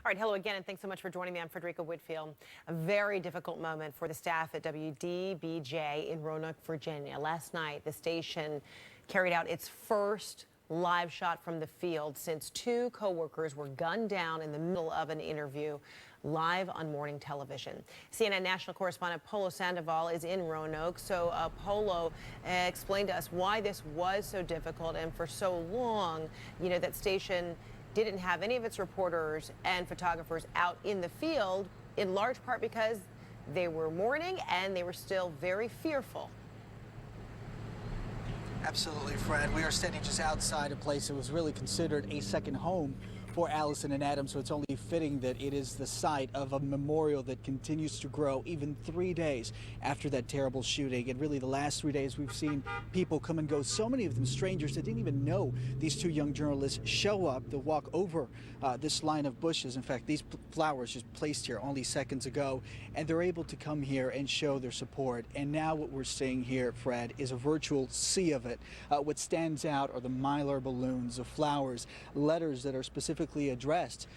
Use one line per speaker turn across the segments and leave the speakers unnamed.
All right, hello again, and thanks so much for joining me. I'm Frederica Whitfield. A very difficult moment for the staff at WDBJ in Roanoke, Virginia. Last night, the station carried out its first live shot from the field since two co-workers were gunned down in the middle of an interview live on morning television. CNN national correspondent Polo Sandoval is in Roanoke. So, Polo, explain to us why this was so difficult and for so long, that station didn't have any of its reporters and photographers out in the field, in large part because they were mourning and they were still very fearful.
Absolutely, Fred. We are standing just outside a place that was really considered a second home for Alison and Adam, so it's only fitting that it is the site of a memorial that continues to grow even 3 days after that terrible shooting. And really the last 3 days we've seen people come and go, so many of them strangers that didn't even know these two young journalists show up to walk over this line of bushes. In fact, these flowers just placed here only seconds ago, and they're able to come here and show their support. And now what we're seeing here, Fred, is a virtual sea of it. What stands out are the mylar balloons of flowers, letters that are specifically addressed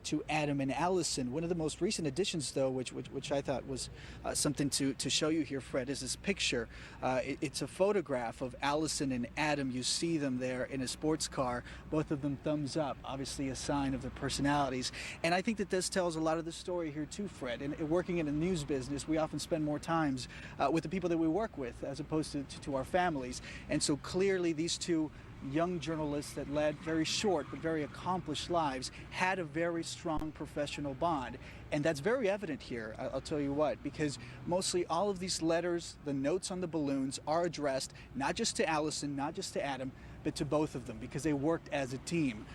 to Adam and Alison. One of the most recent additions, though, which I thought was something to show you here, Fred, is this picture. It's a photograph of Alison and Adam. You see them there in a sports car, both of them thumbs up, obviously a sign of their personalities. And I think that this tells a lot of the story here too, Fred. And working in a news business, we often spend more times with the people that we work with as opposed to our families. And so clearly these two young journalists that led very short but very accomplished lives had a very strong professional bond. And that's very evident here, I'll tell you what, because mostly all of these letters, the notes on the balloons, are addressed not just to Alison, not just to Adam, but to both of them, because they worked as a team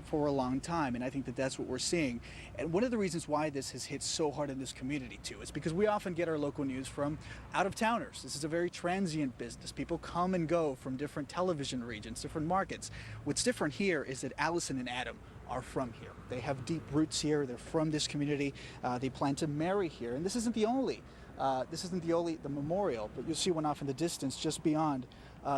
for a long time. And I think that that's what we're seeing. And one of the reasons why this has hit so hard in this community too is because we often get our local news from out-of-towners. This is a very transient business. People come and go from different television regions, different markets. What's different here is that Alison and Adam are from here. They have deep roots here. They're from this community. They plan to marry here. And this isn't the only the memorial, but you'll see one off in the distance just beyond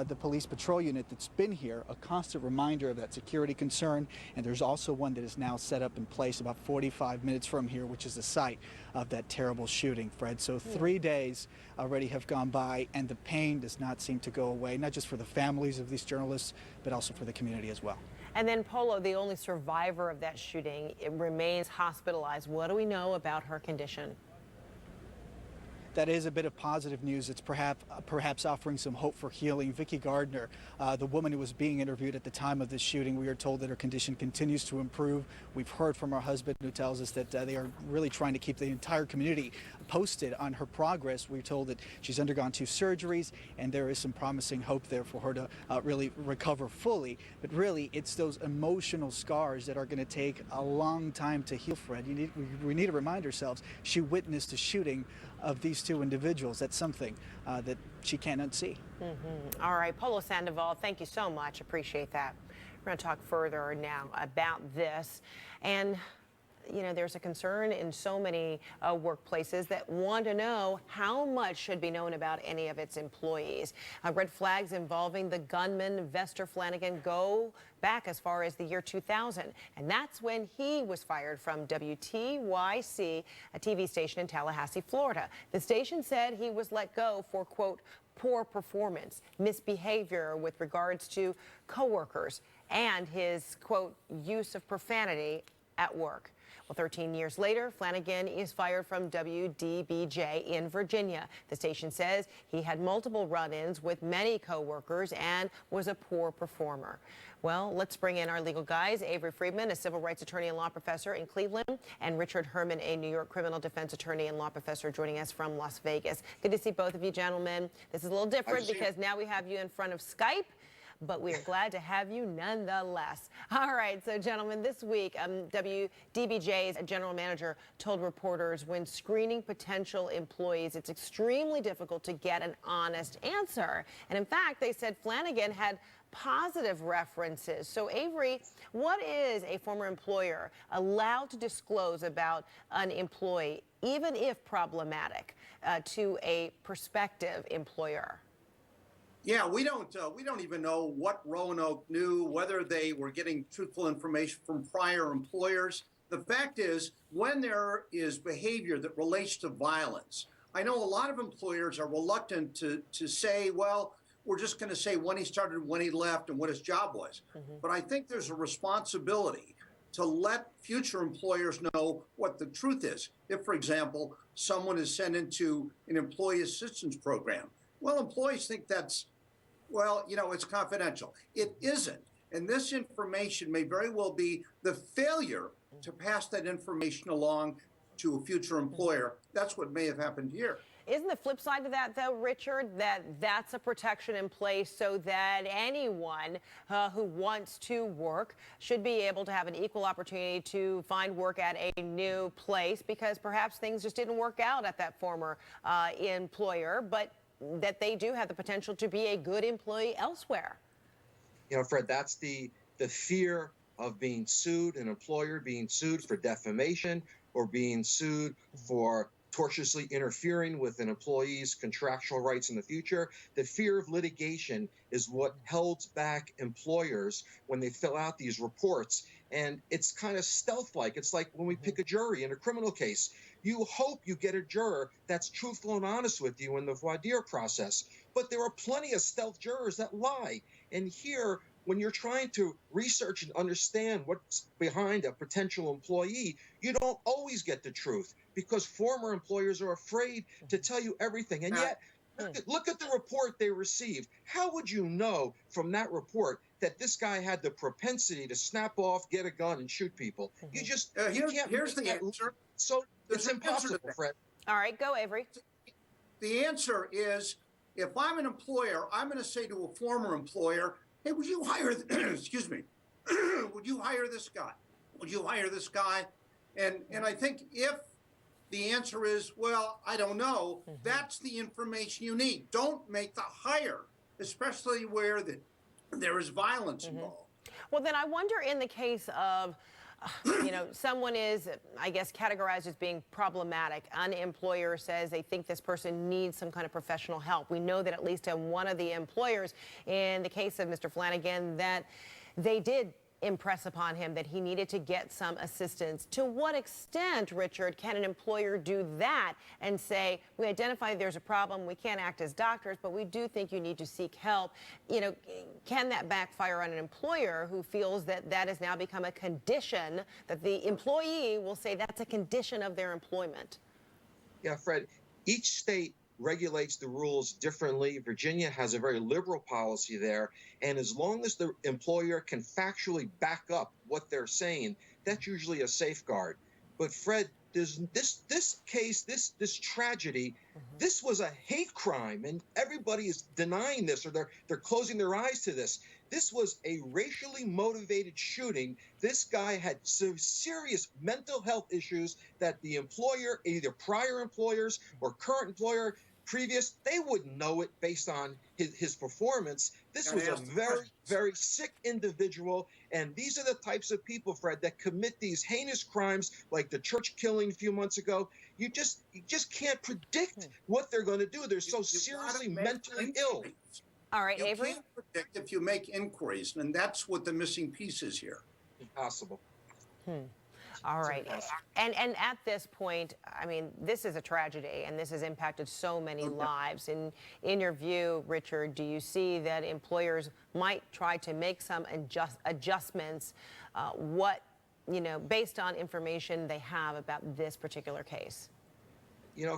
the police patrol unit that's been here, a constant reminder of that security concern. And there's also one that is now set up in place about 45 minutes from here, which is the site of that terrible shooting, Fred. So 3 days already have gone by, and the pain does not seem to go away, not just for the families of these journalists, but also for the community as well.
And then Polo, the only survivor of that shooting, remains hospitalized. What do we know about her condition?
That is a bit of positive news. It's perhaps offering some hope for healing. Vicki Gardner, the woman who was being interviewed at the time of this shooting, we are told that her condition continues to improve. We've heard from her husband, who tells us that they are really trying to keep the entire community posted on her progress. We're told that she's undergone 2 surgeries, and there is some promising hope there for her to really recover fully. But really, it's those emotional scars that are going to take a long time to heal, Fred. We need to remind ourselves she witnessed a shooting of these two individuals. That's something that she can't unsee.
All right, Polo Sandoval, thank you so much. Appreciate that. We're going to talk further now about this. And there's a concern in so many workplaces that want to know how much should be known about any of its employees. Red flags involving the gunman Vester Flanagan go back as far as the year 2000. And that's when he was fired from WTYC, a TV station in Tallahassee, Florida. The station said he was let go for, quote, poor performance, misbehavior with regards to coworkers, and his, quote, use of profanity at work. Well, 13 years later, Flanagan is fired from WDBJ in Virginia. The station says he had multiple run-ins with many co-workers and was a poor performer. Well, let's bring in our legal guys, Avery Friedman, a civil rights attorney and law professor in Cleveland, and Richard Herman, a New York criminal defense attorney and law professor, joining us from Las Vegas. Good to see both of you gentlemen. This is a little different because now we have you in front of Skype, but we are glad to have you nonetheless. All right, so gentlemen, this week, WDBJ's general manager told reporters when screening potential employees, it's extremely difficult to get an honest answer. And in fact, they said Flanagan had positive references. So Avery, what is a former employer allowed to disclose about an employee, even if problematic, to a prospective employer?
Yeah, we don't even know what Roanoke knew, whether they were getting truthful information from prior employers. The fact is, when there is behavior that relates to violence, I know a lot of employers are reluctant to say, well, we're just going to say when he started, when he left, and what his job was. But I think there's a responsibility to let future employers know what the truth is. If, for example, someone is sent into an employee assistance program, well, employees think that's, well, it's confidential. It isn't. And this information may very well be the failure to pass that information along to a future employer. That's what may have happened here.
Isn't the flip side to that, though, Richard, that that's a protection in place so that anyone who wants to work should be able to have an equal opportunity to find work at a new place because perhaps things just didn't work out at that former employer, but that they do have the potential to be a good employee elsewhere?
Fred, that's the fear of being sued, an employer being sued for defamation or being sued for tortiously interfering with an employee's contractual rights in the future. The fear of litigation is what holds back employers when they fill out these reports. And it's kind of stealth-like. It's like when we pick a jury in a criminal case. You hope you get a juror that's truthful and honest with you in the voir dire process. But there are plenty of stealth jurors that lie. And here, when you're trying to research and understand what's behind a potential employee, you don't always get the truth because former employers are afraid to tell you everything. And yet, look at the report they received. How would you know from that report that this guy had the propensity to snap off, get a gun, and shoot people? You just you can't.
Here's the answer.
So it's impossible, Fred.
All right, go, Avery.
The answer is, if I'm an employer, I'm going to say to a former employer, hey, would you hire, excuse me, would you hire this guy? Would you hire this guy? And I think if the answer is, well, I don't know, that's the information you need. Don't make the hire, especially where there is violence involved.
Well, then I wonder in the case of, someone is, I guess, categorized as being problematic. An employer says they think this person needs some kind of professional help. We know that at least one of the employers, in the case of Mr. Flanagan, that they did impress upon him that he needed to get some assistance. To what extent, Richard, can an employer do that and say, we identify there's a problem, we can't act as doctors, but we do think you need to seek help? Can that backfire on an employer who feels that that has now become a condition, that the employee will say that's a condition of their employment?
Yeah, Fred, each state regulates the rules differently. Virginia has a very liberal policy there. And as long as the employer can factually back up what they're saying, that's usually a safeguard. But Fred, there's this case, this tragedy, this was a hate crime, and everybody is denying this, or they're closing their eyes to this. This was a racially motivated shooting. This guy had some serious mental health issues that the employer, either prior employers or current employer, previous, they wouldn't know it based on his performance. This was a very, very sick individual. And these are the types of people, Fred, that commit these heinous crimes like the church killing a few months ago. You just can't predict what they're going to do. They're so seriously mentally ill.
All right, Avery?
You can't predict if you make inquiries, and that's what the missing piece is here.
Impossible.
All right. And at this point, I mean, this is a tragedy, and this has impacted so many lives. In your view, Richard, do you see that employers might try to make some adjustments, based on information they have about this particular case?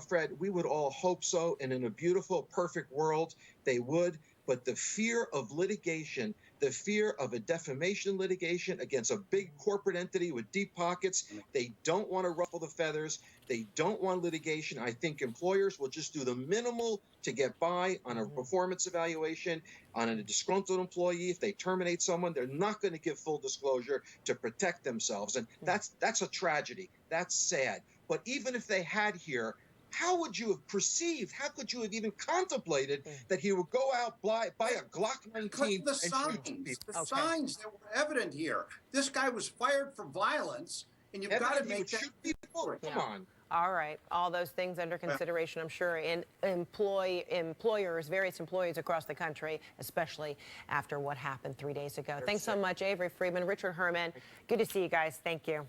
Fred, we would all hope so, and in a beautiful, perfect world, they would. But the fear of litigation, the fear of a defamation litigation against a big corporate entity with deep pockets, they don't want to ruffle the feathers. They don't want litigation. I think employers will just do the minimal to get by on a performance evaluation, on a disgruntled employee. If they terminate someone, they're not going to give full disclosure to protect themselves. And that's a tragedy. That's sad. But even if they had here, how would you have perceived, how could you have even contemplated that he would go out, buy a Glock 19
the signs that were evident here. This guy was fired for violence, and you've got to make that...
Come on.
All right. All those things under consideration, I'm sure, in various employees across the country, especially after what happened 3 days ago. Thanks so much, Avery Friedman, Richard Herman. Good to see you guys. Thank you.